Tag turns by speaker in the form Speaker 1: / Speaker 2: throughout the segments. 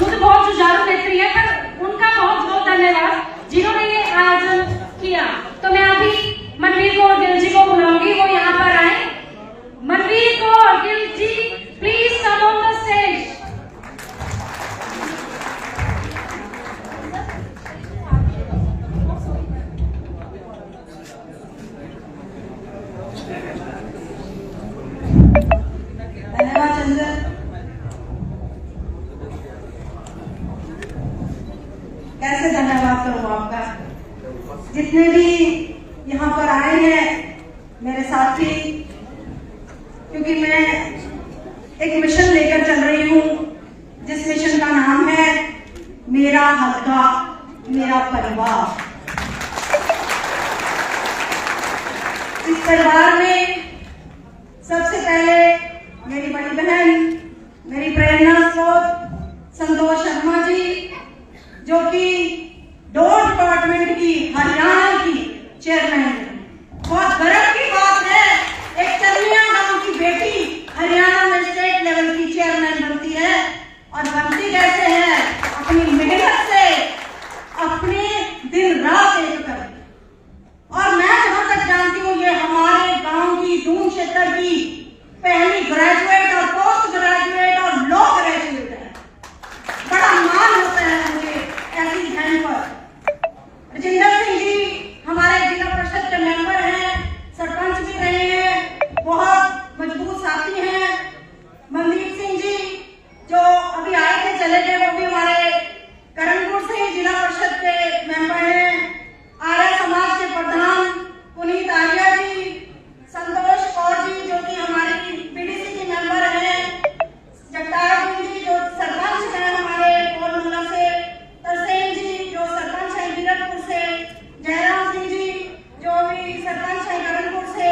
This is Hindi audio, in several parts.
Speaker 1: खुद बहुत जुझारू नेत्री है, पर उनका बहुत बहुत धन्यवाद जिन्होंने ये आयोजन किया। तो मैं अभी मनवीर कौर गिल जी को बुलाऊंगी, वो यहाँ पर आए। Manveer Kaur Gill ji, please come on the stage.
Speaker 2: धन्यवाद चंदन। कैसे धन्यवाद करूं आपका। जितने भी यहाँ पर आए हैं मेरे साथी, क्योंकि मैं एक मिशन लेकर चल रही हूँ, जिस मिशन का नाम है मेरा हल्का मेरा परिवार। इस परिवार में सबसे पहले मेरी बड़ी बहन, मेरी प्रेरणा स्रोत संतोष शर्मा जी, जो कि डोर डिपार्टमेंट की हरियाणा की चेयरमैन है। बहुत गर्व की बात है, एक चरनिया गांव की बेटी हरियाणा में स्टेट लेवल की चेयरमैन बनती है। और बनती कैसे है? अपनी मेहनत से, अपने दिन रात एक कर। और मैं जहां तक जानती हूँ, ये हमारे गांव की दून क्षेत्र की पहली ग्रेजुएट और पोस्ट ग्रेजुएट और लॉ ग्रेजुएट है। बड़ा मान होता है मुझे ऐसी बहन पर। राजेंद्र सिंह जी हमारे जिला परिषद के मेंबर हैं, सरपंच भी रहे हैं, बहुत मजबूत साथी हैं। मनदीप सिंह जी जो अभी आए थे, चले गए, वो भी हमारे करणपुर से जिला परिषद के मेंबर हैं। आर्य समाज के प्रधान पुनीत आर्या जी, संतोष कौर जी जो कि हमारी बीडीसी की मेंबर हैं, जगतार जी जो सरपंच हैं हमारे कोलमला से, तरसेन जी जो सरपंच हैं गिरटपुर से, जयराम सिंह जी जो भी सरपंच हैं करणपुर से,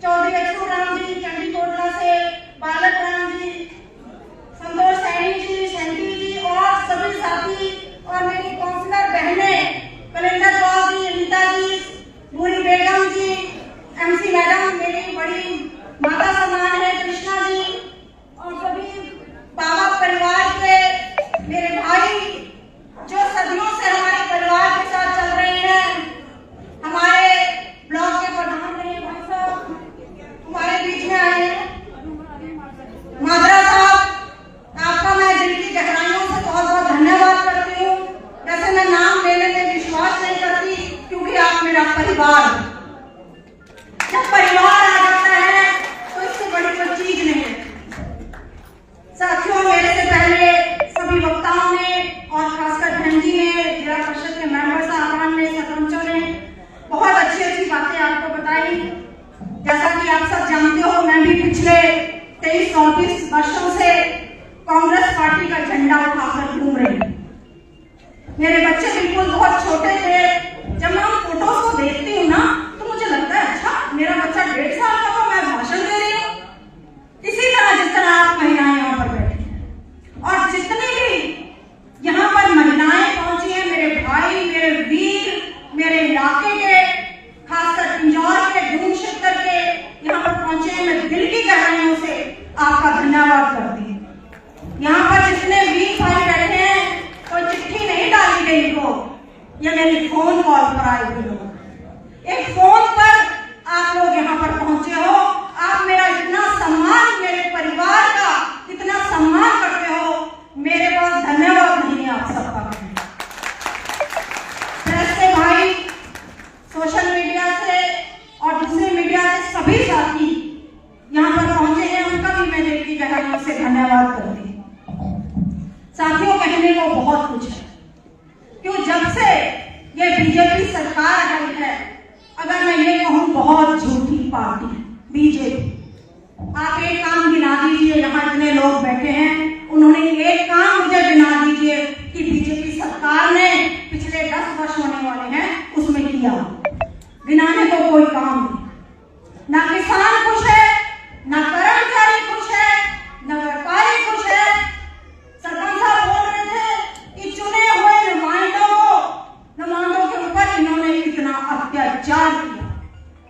Speaker 2: चौधरी अक्षुराम जी चंडीकोटला से, बालक राम जी, संतोष सैनी जी, शंटी जी और सभी साथी, और मेरी काउंसलर बहनें कलेक्टर कौर जी, रीता जी, भूरी बेगम जी, एमसी मैडम, मेरी बड़ी माता समान है कृष्णा जी, और सभी बाबा परिवार के मेरे भाई जो सदियों से हमारे परिवार के साथ चल रहे हैं। हमारे ब्लॉक के प्रधान रहे भाई साहब हमारे बीच में आए हैं। मादरा साहब, आपका मैं दिल की गहराइयों से बहुत बहुत धन्यवाद करती हूँ। वैसे मैं नाम लेने में विश्वास नहीं करती, क्योंकि आप मेरा परिवार, जब परिवार आ जाता है तो इससे बड़ी कोई चीज नहीं है। साथियों, मेरे से पहले सभी वक्ताओं ने और खासकर बहन जी ने, जिला परिषद के मेंबर साहबान ने, सरपंचों ने बहुत अच्छी अच्छी बातें आपको बताई। जैसा कि आप सब जानते हो, मैं भी पिछले 23-34 वर्षों से कांग्रेस पार्टी का झंडा उठाकर घूम रही हूँ। मेरे बच्चे बिल्कुल बहुत छोटे थे। जब मैं उन फोटोज को देखती हूँ ना, तो मुझे लगता है अच्छा मेरा बच्चा 1.5 साल का था, मैं भाषण दे रही हूँ। इसी तरह जिस तरह आप महिलाएं यहाँ पर बैठी हैं, और जितनी भी यहाँ पर महिलाएं पहुंची हैं, मेरे भाई, मेरे वीर, मेरे इलाके के, खासकर पिंजौर के, दून क्षेत्र के यहाँ पर पहुंचे हैं, मैं दिल की गहराइयों से आपका धन्यवाद करती हूँ। यहाँ पर जितने वीर भाई बैठे हैं, कोई चिट्ठी नहीं डाली गई को, ये मेरी फोन कॉल पर आए हुए लोग। एक फोन पर आप लोग यहाँ पर पहुंचे हो। आप मेरा इतना सम्मान, मेरे परिवार का इतना सम्मान करते हो, मेरे पास धन्यवाद नहीं है आप सबका। प्रेस से भाई, सोशल मीडिया से और दूसरे मीडिया से सभी साथी यहाँ पर पहुंचे हैं, उनका भी मैं दिल की गहराइयों से धन्यवाद करती हूँ। साथियों, कहने को बहुत कुछ है, क्यों जब से ये बीजेपी सरकार आई है, अगर मैं ये कहूँ बहुत झूठी पार्टी है बीजेपी। आप एक काम गिना दीजिए, यहाँ इतने लोग बैठे हैं, उन्होंने एक काम मुझे गिना दीजिए कि बीजेपी सरकार ने पिछले 10 वर्ष होने वाले हैं उसमें किया। गिनाने को कोई काम नहीं। ना किसान खुश है, ना कर्मचारी खुश है, ना व्यापारी खुश है। सरपंच साहब बोल रहे थे कि चुने हुए नुमाइंदों के ऊपर इन्होंने इतना अत्याचार किया।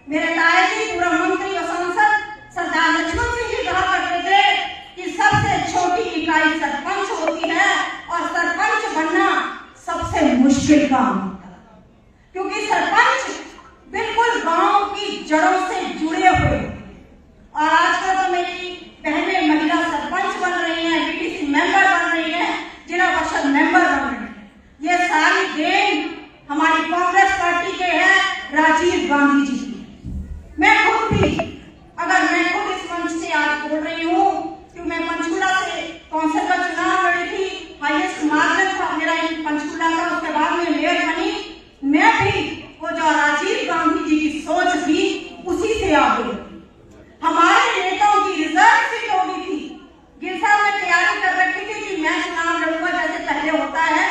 Speaker 2: मेरे ताया जी, पूर्व मंत्री और सांसद सरदार लक्ष्मण सिंह जी कहा करते थे कि सबसे छोटी इकाई सरपंच काम होता है, क्योंकि सरपंच बिल्कुल गांव की जड़ों से जुड़े हुए हैं। और आजकल तो मेरी बहनें महिला सरपंच बन रही हैं, बीटीसी मेंबर बन रही हैं, जिला परिषद मेंबर बन रही हैं। ये सारी देन हमारी कांग्रेस पार्टी के है, राजीव गांधी जी की। मैं खुद इस मंच से आज बोल रही हूँ कि मैं पंचकुला से कौंसिल का चुनाव लड़ी थी, हाईएस्ट मार्जिन था मेरा पंचकुला का, उसके बाद में मेयर बनी। मैं भी वो जो राजीव गांधी जी की सोच थी उसी से आगे। हमारे नेताओं की रिजर्व सीट हो गई थी, गिरसा में तैयारी कर रखी थी कि मैं चुनाव लड़ूंगा जैसे पहले होता है।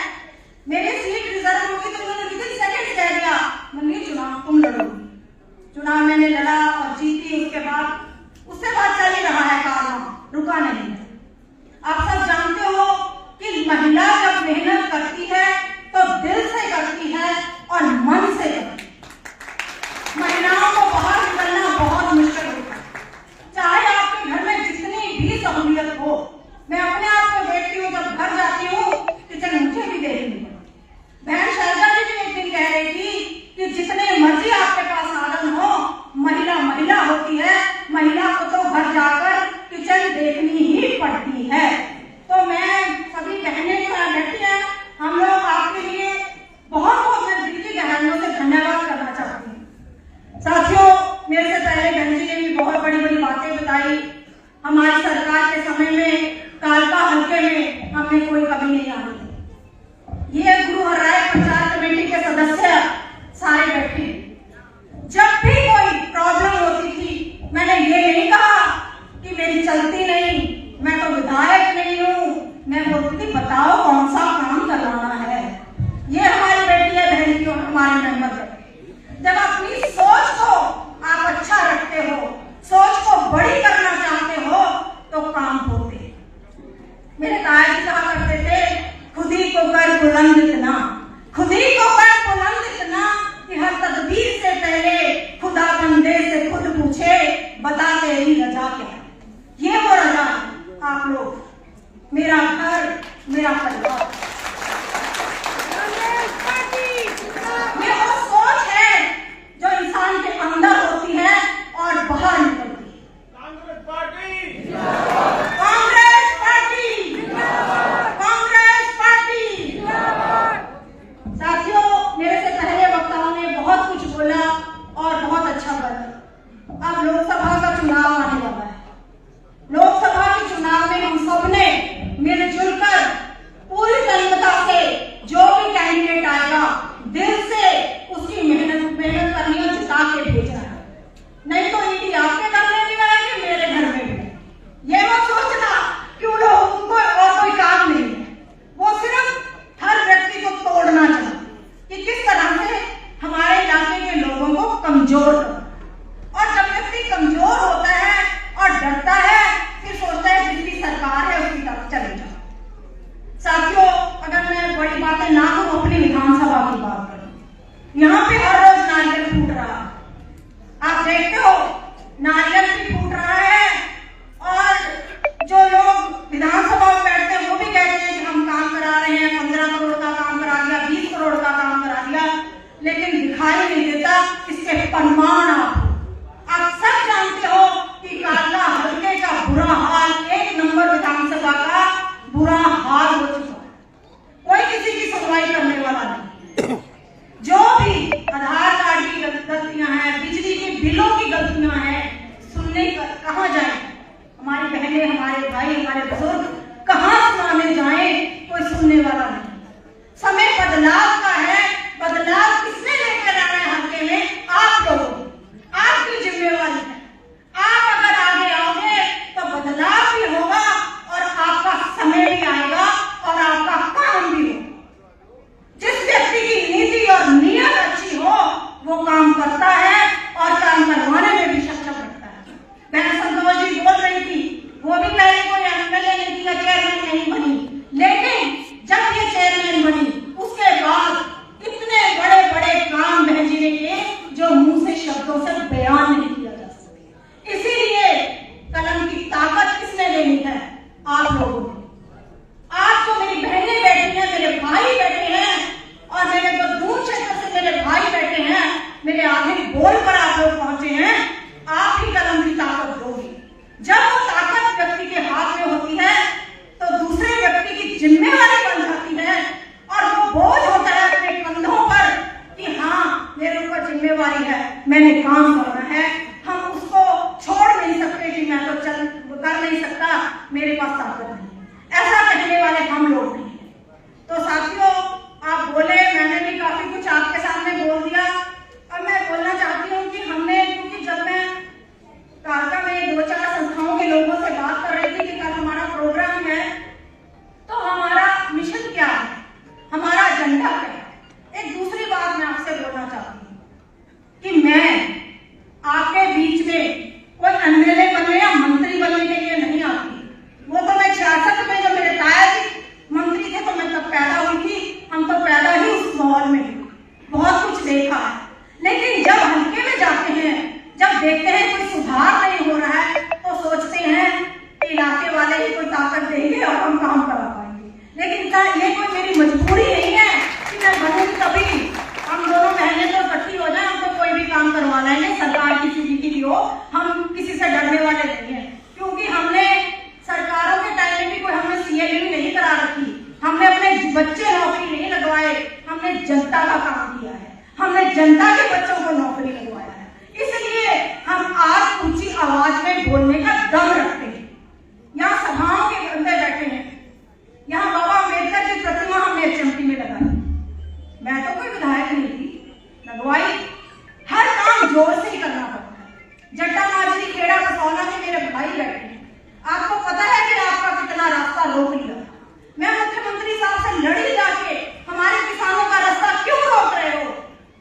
Speaker 2: मेरी सीट रिजर्व होगी तो उन्होंने विदिन सेकंड कह दिया मम्मी चुनाव तुम लड़ोगी। चुनाव मैंने लड़ा और जीती। उसके बाद चल ही रहा है कारनामा, रुका नहीं है। आप सब जानते हो कि महिला जब मेहनत करती है तो दिल से करती है और मन से करती है। महिलाओं को बाहर निकलना बहुत मुश्किल होता है, चाहे आपके घर में जितनी भी सहूलियत हो। मैं अपने आप को देखती हूँ, जब घर जाती हूँ किचन मुझे भी देखनी है। बहन शारदा जी भी एक दिन कह रही थी कि जितने मर्जी आपके पास साधन हो, महिला महिला होती है, महिला को तो घर जाकर किचन देखनी ही पड़ती है। तो मैं सभी बहनें जो यहाँ बैठी हैं, हम लोग आपके लिए बहुत बहुत मैं दिल की गहराइयों से धन्यवाद करना चाहती हूँ। साथियों, मेरे से पहले बहन जी ने भी बहुत बड़ी बड़ी बातें बताई। हमारी सरकार के समय में कालका हल्के में हमने कोई कमी नहीं आने दी। ये गुरु हर राय पंचायत कमेटी के सदस्य सारे बैठे, जब भी कोई प्रॉब्लम होती थी मैंने ये नहीं कहा कि मेरी चलती नहीं, मैं तो विधायक नहीं हूँ। मैं बोलती थी बताओ कौन सा काम करवाना है। ये हमारी बेटी है, बहन की हमारे मेंबर बैठे। जब अपनी सोच को आप अच्छा रखते हो, सोच को बड़ी करना चाहते हो तो काम होते। मेरे ताया जी कहा करते थे खुद ही को कर बुलंद इतना, खुद ही को कर बुलंद इतना कि हर तदबीर से पहले खुदा बंदे से खुद पूछे बता तेरी रजा क्या है। ये वो रजा है आप लोग, मेरा घर, मेरा परिवार। ये वो सोच है जो इंसान के अंदर होती है और बाहर निकलती है। Congress party, Congress party, Congress party. साथियों, मेरे से पहले वक्ताओं ने बहुत कुछ बोला और बहुत अच्छा बोला। अब लोकसभा का चुनाव आने वाला है। लोकसभा के चुनाव में हम सबने मिलजुल कर पूरी तन्मयता से जो भी कैंडिडेट आएगा दिल से उसकी मेहनत करनी और जिता के भेजना है। नहीं तो ईडी आपके घर में भी आएगी, मेरे घर में भी। ये मत सोचना कि उनको और कोई काम नहीं है, वो सिर्फ हर व्यक्ति को तोड़ना चाहते कि किस तरह से हमारे इलाके के लोगों को कमजोर करना। और जब व्यक्ति कमजोर होता है और डरता है, फिर सोचता है जिसकी सरकार है उसकी तरफ चले जाओ। साथियों, अगर मैं बड़ी बातें ना करूं, अपनी विधानसभा की बात करूं, यहाँ पे हर रोज नारियल फूट रहा है। आप देखते हो नारियल भी फूट रहा है और जो लोग विधानसभा में बैठते हैं वो भी कहते हैं कि हम काम करा रहे हैं, 15 करोड़ का काम करा दिया, 20 करोड़ का काम करा दिया, लेकिन दिखाई नहीं देता इसके परिमाण। आप सब जानते हो कि कालका हल्के का बुरा हाल, 1 नंबर विधानसभा का बुरा हाल हो चुका है। कोई किसी की सुनवाई करने वाला नहीं। जो भी आधार कार्ड की गलतियां हैं, बिजली के बिलों की गलतियां हैं, सुनने कहाँ जाए? हमारी बहनें, हमारे भाई, हमारे बुजुर्ग कहाँ सुनाने जाए? कोई सुनने वाला नहीं। समय बदलाव का है। बदलाव किसने लेकर आना है हल्के में? आप लोग। मेरे आखिरी बोल पर आप लोग पहुंचे हैं, आप ही कलम की ताकत दोगे। जब वो ताकत व्यक्ति के हाथ में होती है तो दूसरे व्यक्ति की जिम्मेवारी बन जाती है और वो बोझ होता है अपने कंधों पर कि हाँ मेरे ऊपर जिम्मेवारी है, मैंने काम करना है। हम उसको छोड़ नहीं सकते कि मैं तो चल कर नहीं सकता, मेरे पास ताकत नहीं, ऐसा कहने वाले हम लोग नहीं हैं। तो साथियों, आप बोले, मैंने भी काफी कुछ आपके सामने बोल दिया। और मैं बोलना चाहती हूँ कि हमने, क्योंकि जब मैं कालका में 2-4 संस्थाओं के लोगों से बात कर रही थी कि कल हमारा प्रोग्राम है, तो हमारा मिशन क्या है, हमारा एजेंडा क्या है। एक दूसरी बात मैं आपसे बोलना चाहती हूँ कि मैं आपके बीच में कोई एमएलए बनने या मंत्री बनने के लिए नहीं आती। वो तो मैं 66 में जब मेरे ताया जी मंत्री थे तो मैं तब पैदा हुई थी। हम तो पैदा ही उस माहौल में, बहुत कुछ देखा है। लेकिन जब हल्के में जाते हैं, जब देखते हैं कोई सुधार नहीं हो रहा है, तो सोचते हैं कि इलाके वाले ही कोई ताकत देंगे और हम काम करा पाएंगे। लेकिन ये कोई मेरी मजबूरी नहीं है कि मैं बनूंगी तभी। हम दोनों बहनें तो इकट्ठी हो जाए, हम तो कोई भी काम करवा लेंगे, सरकार किसी की भी हो, हम किसी से डरने वाले नहीं है। क्योंकि हमने सरकारों के टाइम में भी कोई हमने सीएलयू नहीं करा रखी, हमने अपने बच्चे नौकरी नहीं लगवाए, हमने जनता का काम किया है, हमने जनता के बच्चों को नौकरी लगवाया है। इसलिए हम आज ऊंची आवाज में बोलने का दम रखते हैं। यहाँ सभाओं के अंदर बैठे हैं, यहाँ बाबा अम्बेडकर की प्रतिमा हमने एचएमटी में लगाई। मैं तो कोई विधायक नहीं थी, लगवाई। हर काम जोर से ही करना पड़ता है। जट्टा माजरी खेड़ा कसौला में मेरे भाई बैठे हैं, आपको पता है कि आपका कितना रास्ता रोक लिया। मैं मुख्यमंत्री साहब से लड़ी जाके, हमारे किसानों का रास्ता क्यों रोक रहे हो?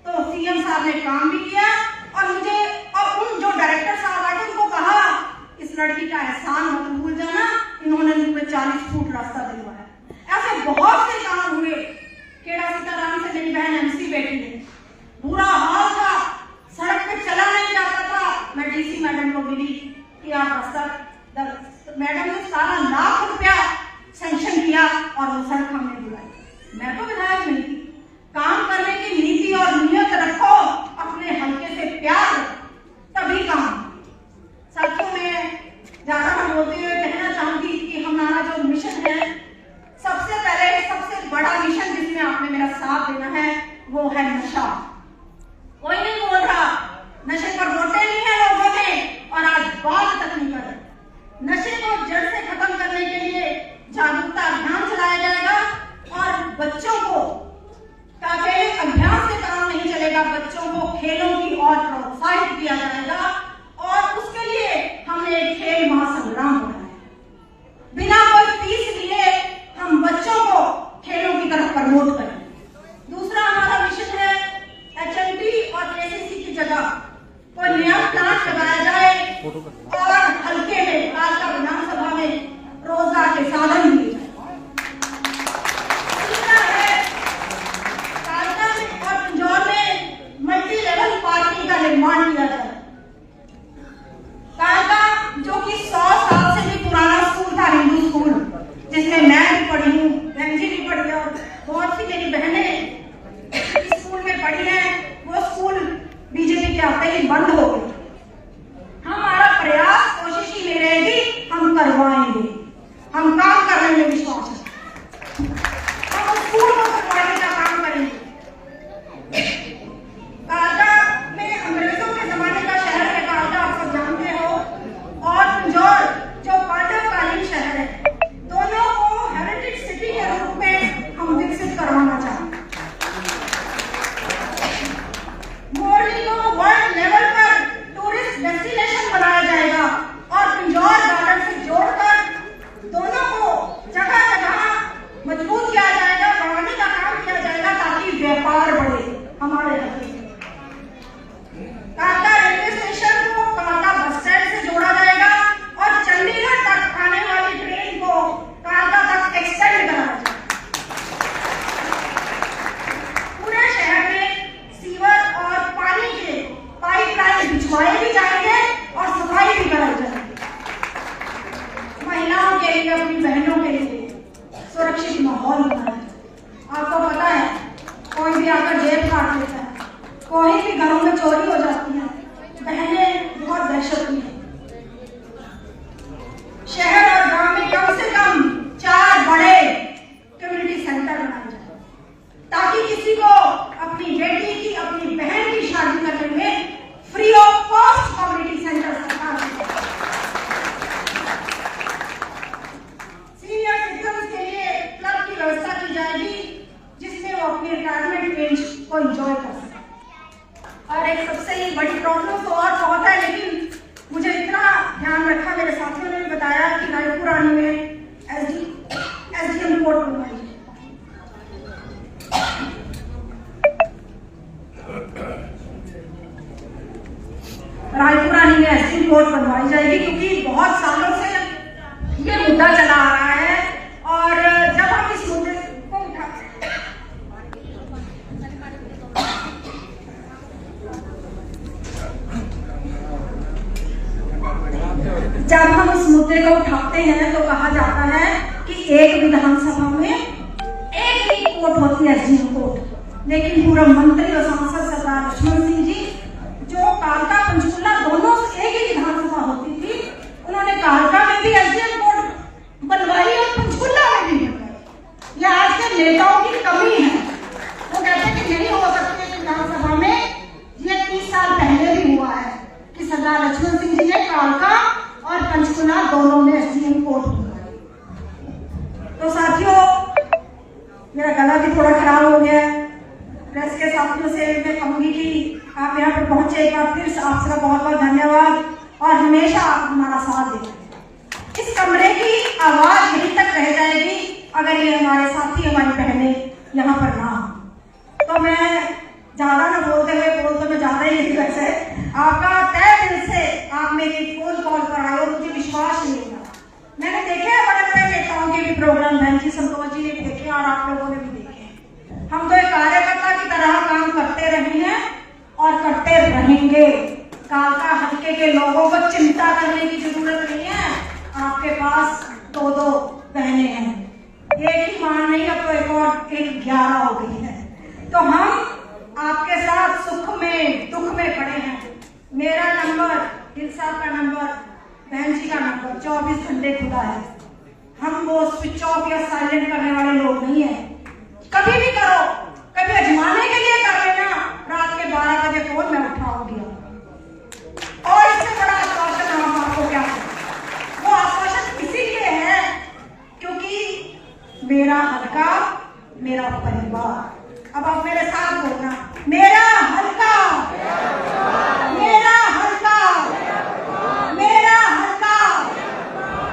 Speaker 2: तो सीएम साहब ने काम भी किया और मुझे और उन जो डायरेक्टर साहब आए उनको कहा, इस लड़की का एहसान मत भूल जाना, इन्होंने मुझे 40 फुट रास्ता दिलवाया। ऐसे बहुत से काम हुए। खेड़ा सीताराम से मेरी बहन एमसी बैठी है, बुरा हाल था, सड़क पे चला नहीं जाता था। मैं डीसी मैडम को मिली कि आप रास्ता, मैडम ने 17 लाख रुपया सैंक्शन किया और वो सड़क हमने बुलाई। मैं तो विधायक नहीं थी। काम करने की नीति और नियत रखो, अपने हल्के से प्यार तभी काम। साथियों, में ज्यादा हम बोलते हुए कहना चाहूंगी कि हमारा जो मिशन है, सबसे पहले सबसे बड़ा मिशन जिसमें आपने मेरा साथ देना है वो है नशा। कोई नहीं बोल रहा, नशे पर वोटें नहीं है लोगों ने और आज बात तक नहीं कर रहे। नशे को जड़ से खत्म करने के लिए जागरूकता अभियान चलाया जाएगा और बच्चों को अकेले अभियान से काम नहीं चलेगा, बच्चों को खेलों की ओर प्रोत्साहित किया जाएगा। और उसके लिए हमने एक खेल महासंग्राम बनाया है। बिना कोई फीस लिए हम बच्चों को खेलों की तरफ प्रमोट करें। दूसरा हमारा मिशन है एचएमटी और केसीसी की जगह कोई नया प्लांट लगाया जाए और हल्के में कालका विधानसभा में रोजगार के साधन दिए जाए। तीसरा है कालका में और पिंजौर में मल्टी लेवल पार्किंग का निर्माण किया जाए। कालका जो कि 100 साल से भी पुराना स्कूल था, हिंदू स्कूल, जिसमें मैं भी पढ़ी हूँ, रंजी भी पढ़ी है और बहुत सी मेरी बहनें इस स्कूल में पढ़ी हैं, वो स्कूल बीजेपी के आते ही बंद हो गए। हमारा प्रयास, कोशिश ही नहीं रहेगी, हम करवाएंगे, हम काम करने में विश्वास है, हम स्कूल को करवाने का काम करेंगे। कालका में अंग्रेजों के जमाने का शहर है कालका, आप सब जानते हो, और पिंजौर जो पांडवकालीन शहर है, दोनों को हेरिटेज सिटी के रूप में हम विकसित करवाना चाहते हैं। मोरनी को वर्ल्ड लेवल पर टूरिस्ट डेस्टिनेशन बनाया जाएगा और पिंजौर गार्डन से जोड़कर दोनों को जगह जगह मजबूत कोई भी घरों में चोरी हो जाती है, बहनें बहुत दहशत में हैं। शहर और गांव में कम से कम 4 बड़े कम्युनिटी सेंटर बनाए जाए ताकि किसी को अपनी बेटी की, अपनी बहन की शादी करने में free of cost community centre सरकार सीनियर सिटीजन के लिए क्लब की व्यवस्था की जाएगी जिसमें वो अपनी रिटायरमेंट एज को एंजॉय कर सके। और एक सबसे ही बड़ी प्रॉब्लम तो और बहुत है, लेकिन मुझे इतना ध्यान रखा, मेरे साथियों ने भी बताया कि रायपुर आने में एसडीएम कोर्ट बनवाई, रायपुर आने में एसडीएम कोर्ट बनवाई जाएगी क्योंकि बहुत सालों से ये मुद्दा चला आ रहा है। और जब हम इस मुद्दे को उठाते हैं तो कहा जाता है कि एक विधानसभा में एक ही कोर्ट होती है, एसडीएम कोर्ट, लेकिन पूर्व मंत्री और सांसद सरदार लक्ष्मण सिंह जी जो कालका पंचकुला दोनों एक ही विधानसभा होती थी, उन्होंने कालका में भी एसडीएम कोर्ट बनवाई और पंचकुला में भी बनवाई। यह आज के नेताओं की कमी है। वो कहते हैं कि नहीं हो सकती विधानसभा में। ये 30 साल पहले भी हुआ है कि सरदार लक्ष्मण सिंह जी ने कालका और पंचकुला दोनों में एसडीएम कोर्ट बनवाई। तो साथियों, मेरा गला भी थोड़ा खराब हो गया है। प्रेस के साथियों से मैं कहूंगी कि आप यहाँ पर पहुंचे, एक बार फिर आप सबका बहुत बहुत धन्यवाद और हमेशा आप हमारा साथ दें। इस कमरे की आवाज यहीं तक रह जाएगी अगर ये हमारे साथी, हमारी बहनें यहाँ पर ना हो। तो मैं ज्यादा ना बोलते हुए, बोल तो मैं ज्यादा ही वैसे आपका तय दिल से आप मेरी फोन कॉल पर आए और मुझे विश्वास नहीं होगा। मैंने देखे बड़े बड़े नेताओं के भी प्रोग्राम, बहन जी संतोष जी ने भी देखे और आप लोगों ने भी देखे। हम तो एक कार्यकर्ता की तरह काम करते रहे हैं और करते रहेंगे। कालका हल्के के लोगों को चिंता करने की जरूरत नहीं है। आपके पास 2 बहनें हैं, एक ही मां नहीं, अब तो एक और 11 हो गई है। तो हम आपके साथ सुख में दुख में खड़े हैं। मेरा नंबर, दिल साहब का नंबर, बहन जी का नंबर 24 घंटे खुला है। हम वो स्विच ऑफ या साइलेंट करने वाले लोग नहीं है। कभी भी करो, कभी अजमाने के लिए कर लेना, रात के 12 बजे फोन मैं उठाऊंगी। और इससे बड़ा आश्वासन हम आपको क्या है, वो आश्वासन इसीलिए है क्योंकि मेरा हल्का, मेरा परिवार। अब आप मेरे साथ बोलना, मेरा हल्का, मेरा हल्का, मेरा हल्का।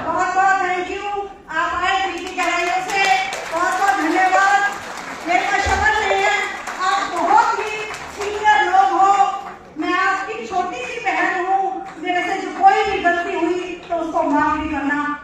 Speaker 2: बहुत बहुत थैंक यू। आप आए प्रीति गहराइयों से, बहुत बहुत धन्यवाद। मेरे पास शब्द नहीं है, आप बहुत ही सीनियर लोग हो। मैं आपकी छोटी सी बहन हूँ, मेरे से जो कोई भी गलती हुई तो उसको माफ भी करना।